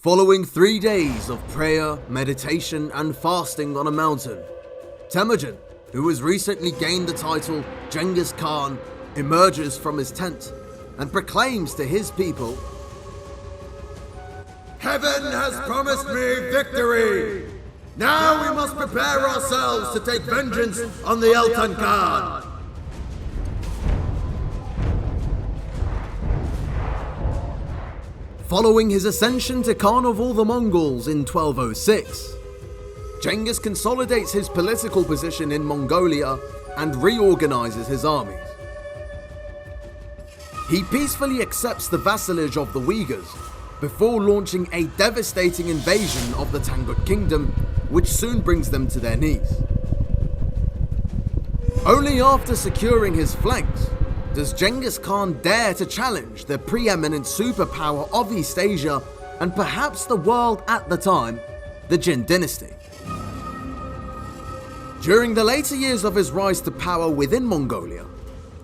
Following 3 days of prayer, meditation and fasting on a mountain, Temujin, who has recently gained the title Genghis Khan, emerges from his tent and proclaims to his people, "Heaven has promised me victory! Now we must prepare ourselves to take vengeance on the Eltan Khan!" Following his ascension to Khan of all the Mongols in 1206, Genghis consolidates his political position in Mongolia and reorganizes his armies. He peacefully accepts the vassalage of the Uyghurs before launching a devastating invasion of the Tangut Kingdom, which soon brings them to their knees. Only after securing his flanks does Genghis Khan dare to challenge the preeminent superpower of East Asia and perhaps the world at the time, the Jin dynasty. During the later years of his rise to power within Mongolia,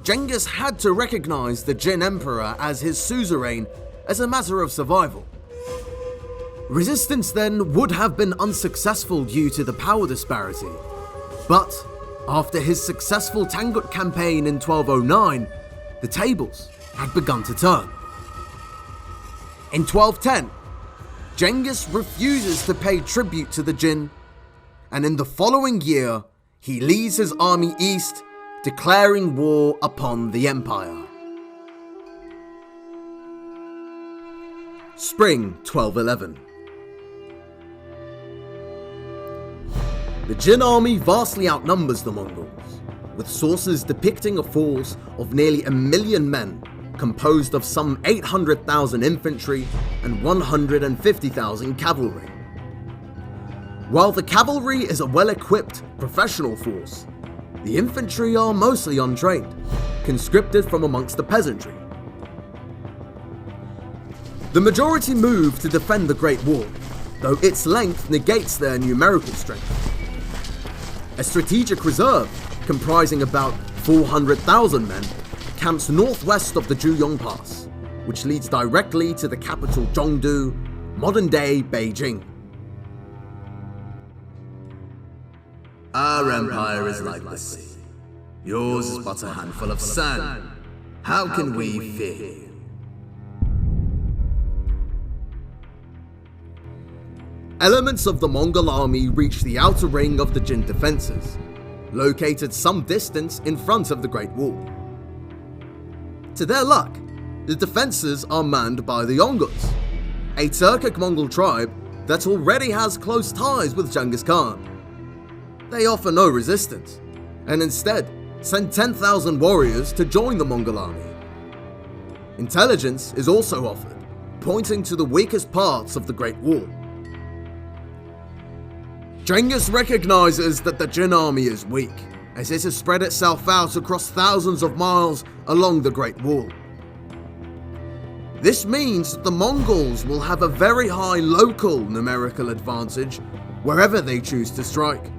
Genghis had to recognize the Jin emperor as his suzerain as a matter of survival. Resistance then would have been unsuccessful due to the power disparity, but after his successful Tangut campaign in 1209, the tables had begun to turn. In 1210, Genghis refuses to pay tribute to the Jin, and in the following year, he leads his army east, declaring war upon the empire. Spring 1211. The Jin army vastly outnumbers the Mongols, with sources depicting a force of nearly 1 million men, composed of some 800,000 infantry and 150,000 cavalry. While the cavalry is a well-equipped, professional force, the infantry are mostly untrained, conscripted from amongst the peasantry. The majority move to defend the Great Wall, though its length negates their numerical strength. A strategic reserve, comprising about 400,000 men, camps northwest of the Juyong Pass, which leads directly to the capital Zhongdu, modern-day Beijing. Our empire is like the sea. Yours is but a handful of sand. How can we fear you? Elements of the Mongol army reach the outer ring of the Jin defenses, located some distance in front of the Great Wall. To their luck, the defenses are manned by the Yonguts, a Turkic Mongol tribe that already has close ties with Genghis Khan. They offer no resistance, and instead send 10,000 warriors to join the Mongol army. Intelligence is also offered, pointing to the weakest parts of the Great Wall. Genghis recognizes that the Jin army is weak, as it has spread itself out across thousands of miles along the Great Wall. This means that the Mongols will have a very high local numerical advantage wherever they choose to strike.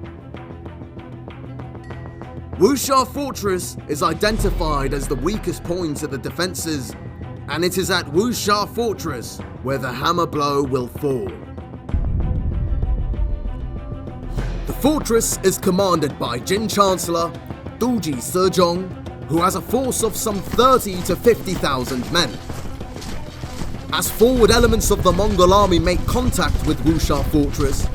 Wuxia Fortress is identified as the weakest point of the defenses, and it is at Wuxia Fortress where the hammer blow will fall. The fortress is commanded by Jin Chancellor Duji Sejong, who has a force of some 30 to 50,000 men. As forward elements of the Mongol army make contact with Wuxia Fortress,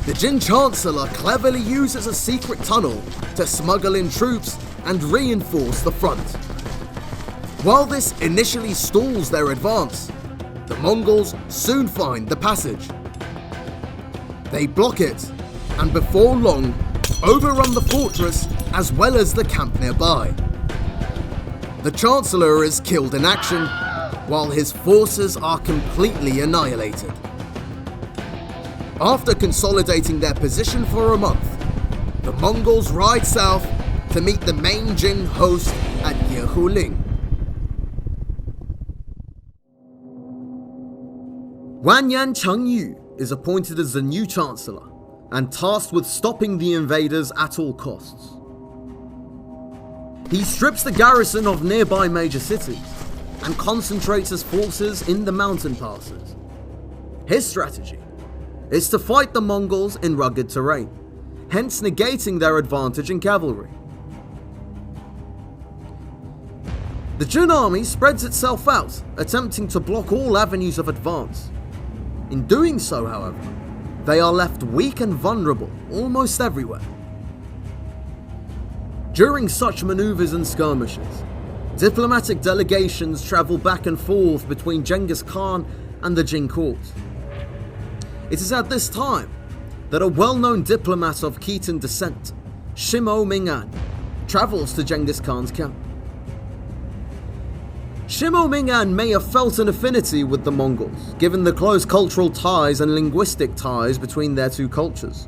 the Jin Chancellor cleverly uses a secret tunnel to smuggle in troops and reinforce the front. While this initially stalls their advance, the Mongols soon find the passage. They block it, and before long, overrun the fortress as well as the camp nearby. The Chancellor is killed in action, while his forces are completely annihilated. After consolidating their position for a month, the Mongols ride south to meet the main Jin host at Yehuling. Wanyan Chengyu is appointed as the new Chancellor and tasked with stopping the invaders at all costs. He strips the garrison of nearby major cities and concentrates his forces in the mountain passes. His strategy is to fight the Mongols in rugged terrain, hence negating their advantage in cavalry. The Jin army spreads itself out, attempting to block all avenues of advance. In doing so, however, they are left weak and vulnerable almost everywhere. During such maneuvers and skirmishes, diplomatic delegations travel back and forth between Genghis Khan and the Jin court. It is at this time that a well-known diplomat of Khitan descent, Shimo Ming'an, travels to Genghis Khan's camp. Shimo Ming'an may have felt an affinity with the Mongols, given the close cultural ties and linguistic ties between their two cultures.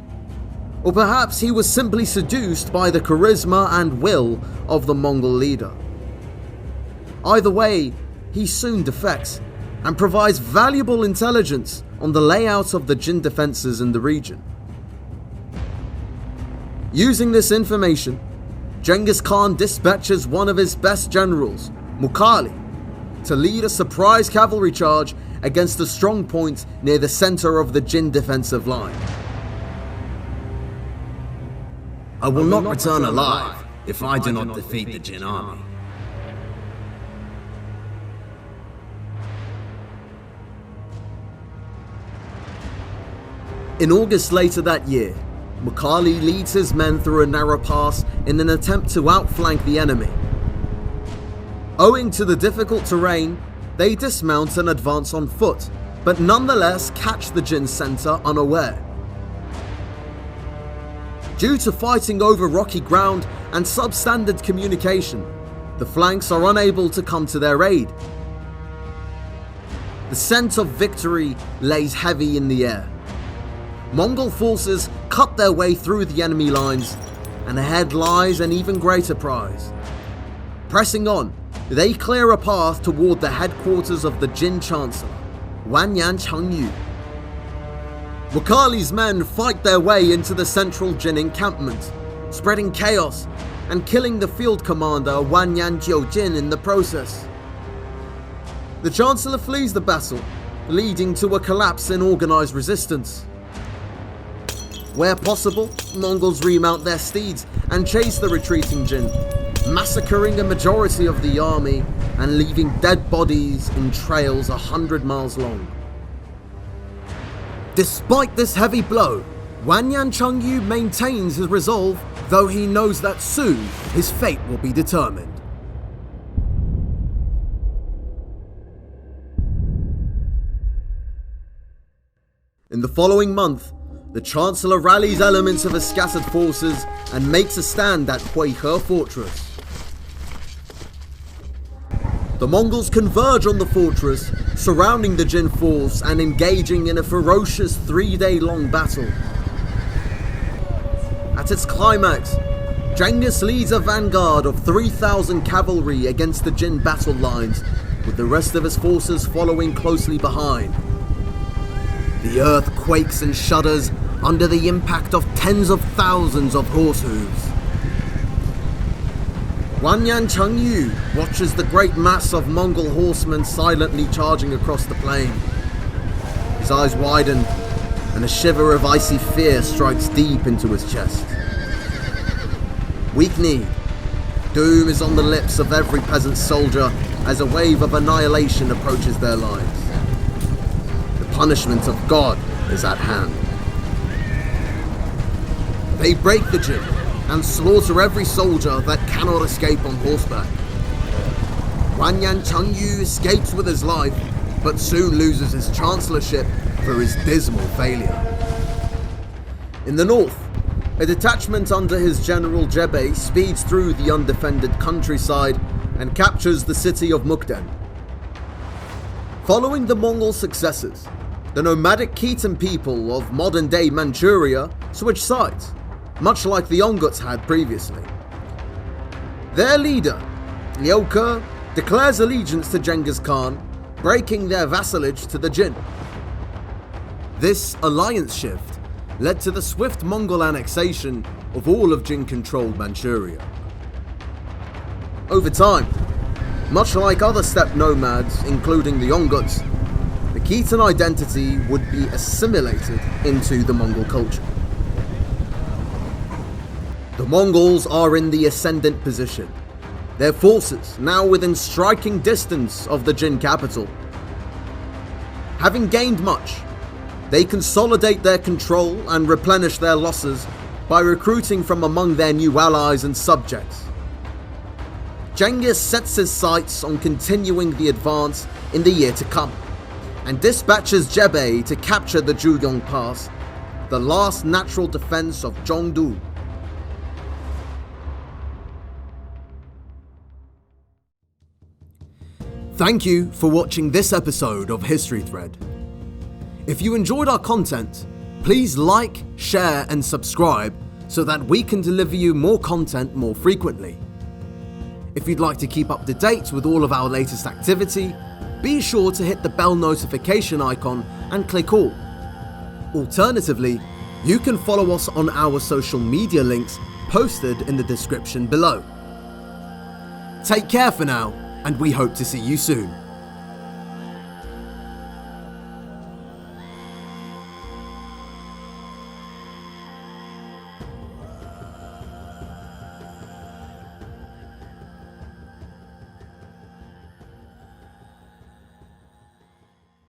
Or perhaps he was simply seduced by the charisma and will of the Mongol leader. Either way, he soon defects and provides valuable intelligence on the layout of the Jin defenses in the region. Using this information, Genghis Khan dispatches one of his best generals, Mukhali, to lead a surprise cavalry charge against a strong point near the center of the Jin defensive line. I will not return alive if I do not defeat the Jin army. In August later that year, Mukhali leads his men through a narrow pass in an attempt to outflank the enemy. Owing to the difficult terrain, they dismount and advance on foot, but nonetheless catch the Jin center unaware. Due to fighting over rocky ground and substandard communication, the flanks are unable to come to their aid. The scent of victory lays heavy in the air. Mongol forces cut their way through the enemy lines, and ahead lies an even greater prize. Pressing on, they clear a path toward the headquarters of the Jin Chancellor, Wanyan Chengyu. Mukhali's men fight their way into the central Jin encampment, spreading chaos and killing the field commander Wanyan Jiujin in the process. The Chancellor flees the battle, leading to a collapse in organized resistance. Where possible, Mongols remount their steeds and chase the retreating Jin, massacring a majority of the army and leaving dead bodies in trails 100 miles long. Despite this heavy blow, Wanyan Chengyu maintains his resolve, though he knows that soon his fate will be determined. In the following month, the Chancellor rallies elements of his scattered forces and makes a stand at Huihe Fortress. The Mongols converge on the fortress, surrounding the Jin force and engaging in a ferocious 3-day-long battle. At its climax, Genghis leads a vanguard of 3,000 cavalry against the Jin battle lines, with the rest of his forces following closely behind. The earth quakes and shudders under the impact of tens of thousands of horse hooves. Wanyan Chengyu watches the great mass of Mongol horsemen silently charging across the plain. His eyes widen, and a shiver of icy fear strikes deep into his chest. Weak-kneed, doom is on the lips of every peasant soldier as a wave of annihilation approaches their lives. The punishment of God is at hand. They break the Jin and slaughter every soldier that cannot escape on horseback. Wanyan Chengyu escapes with his life, but soon loses his chancellorship for his dismal failure. In the north, a detachment under his general Jebe speeds through the undefended countryside and captures the city of Mukden. Following the Mongol successes, the nomadic Khitan people of modern-day Manchuria switch sides, much like the Onguts had previously. Their leader, Liu Ke, declares allegiance to Genghis Khan, breaking their vassalage to the Jin. This alliance shift led to the swift Mongol annexation of all of Jin-controlled Manchuria. Over time, much like other steppe nomads, including the Onguts, the Khitan identity would be assimilated into the Mongol culture. The Mongols are in the ascendant position, their forces now within striking distance of the Jin capital. Having gained much, they consolidate their control and replenish their losses by recruiting from among their new allies and subjects. Genghis sets his sights on continuing the advance in the year to come, and dispatches Jebei to capture the Juyong Pass, the last natural defense of Zhongdu. Thank you for watching this episode of History Thread. If you enjoyed our content, please like, share and subscribe so that we can deliver you more content more frequently. If you'd like to keep up to date with all of our latest activity, be sure to hit the bell notification icon and click all. Alternatively, you can follow us on our social media links posted in the description below. Take care for now, and we hope to see you soon.